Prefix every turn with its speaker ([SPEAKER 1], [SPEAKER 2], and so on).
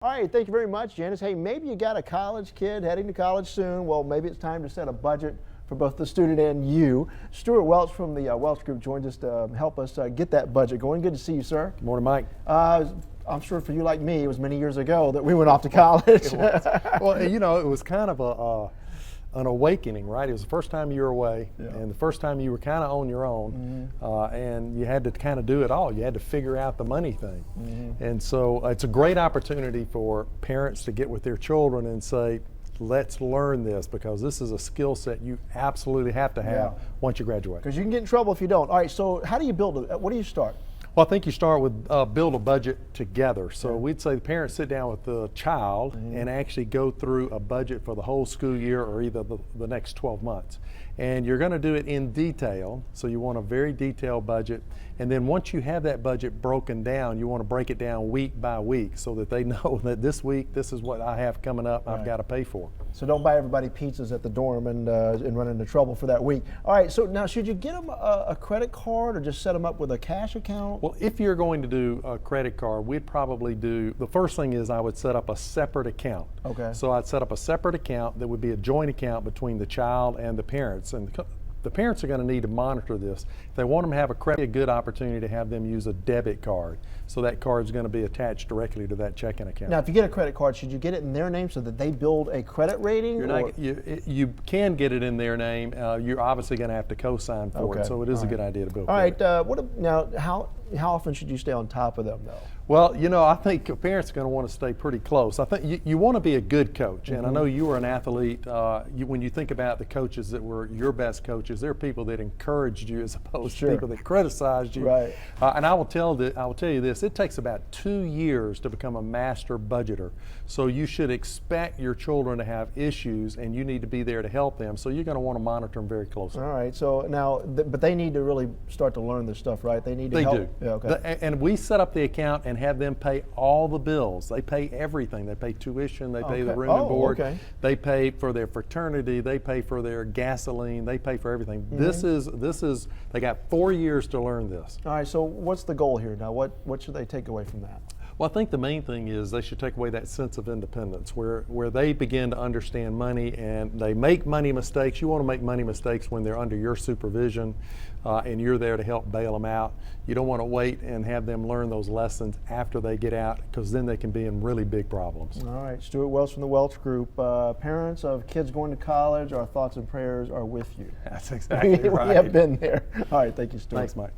[SPEAKER 1] All right, thank you very much, Janice. Hey, maybe you got a college kid heading to college soon. Well, maybe it's time to set a budget for both the student and you. Stewart Welch from the Welch Group joins us to help us get that budget going. Good to see you, sir.
[SPEAKER 2] Good morning, Mike.
[SPEAKER 1] I'm sure for you like me, it was many years ago that we went off to college.
[SPEAKER 2] Well, you know, it was kind of an awakening, right? It was the first time you were away, and the first time you were kind of on your own, and you had to kind of do it all. You had to figure out the money thing. And so it's a great opportunity for parents to get with their children and say, let's learn this, because this is a skill set you absolutely have to have once you graduate.
[SPEAKER 1] Because you can get in trouble if you don't. All right, so how do you build it? What do you start?
[SPEAKER 2] Well, I think you start with build a budget together. So we'd say the parents sit down with the child and actually go through a budget for the whole school year or either the next 12 months. And you're going to do it in detail, so you want a very detailed budget. And then once you have that budget broken down, you want to break it down week by week so that they know that this week, this is what I have coming up, I've got to pay for.
[SPEAKER 1] So don't buy everybody pizzas at the dorm and run into trouble for that week. All right, so now should you get them a credit card or just set them up with a cash account?
[SPEAKER 2] Well, if you're going to do a credit card, we'd probably do, the first thing is I would set up a separate account. Okay. So I'd set up a separate account that would be a joint account between the child and the parents. And the parents are going to need to monitor this. If they want them to have a good opportunity to have them use a debit card. So that card is going to be attached directly to that checking account.
[SPEAKER 1] Now, if you get a credit card, should you get it in their name so that they build a credit rating?
[SPEAKER 2] You can get it in their name. You're obviously going to have to co-sign for it, so it is a good idea to build.
[SPEAKER 1] All right. Now, how often should you stay on top of them, though?
[SPEAKER 2] Well, you know, I think parents are going to want to stay pretty close. I think you want to be a good coach, and I know you were an athlete. When you think about the coaches that were your best coaches, they're people that encouraged you as opposed to people that criticized you.
[SPEAKER 1] Right.
[SPEAKER 2] And I will tell you this: it takes about 2 years to become a master budgeter. So you should expect your children to have issues, and you need to be there to help them. So you're going to want to monitor them very closely.
[SPEAKER 1] All right. So now, but they need to really start to learn this stuff, right? They need to help.
[SPEAKER 2] They do.
[SPEAKER 1] Yeah, okay.
[SPEAKER 2] And we set up the account and have them pay all the bills. They pay everything. They pay tuition. They pay the room and board.
[SPEAKER 1] Okay.
[SPEAKER 2] They pay for their fraternity. They pay for their gasoline. They pay for everything. This is. They got 4 years to learn this.
[SPEAKER 1] All right. So what's the goal here now? What should they take away from that?
[SPEAKER 2] Well, I think the main thing is they should take away that sense of independence where they begin to understand money and they make money mistakes. You want to make money mistakes when they're under your supervision and you're there to help bail them out. You don't want to wait and have them learn those lessons after they get out, because then they can be in really big problems.
[SPEAKER 1] All right. Stewart Welch from the Welch Group. Parents of kids going to college, our thoughts and prayers are with you.
[SPEAKER 2] That's exactly right.
[SPEAKER 1] We have been there. All right. Thank you, Stewart.
[SPEAKER 2] Thanks, Mike.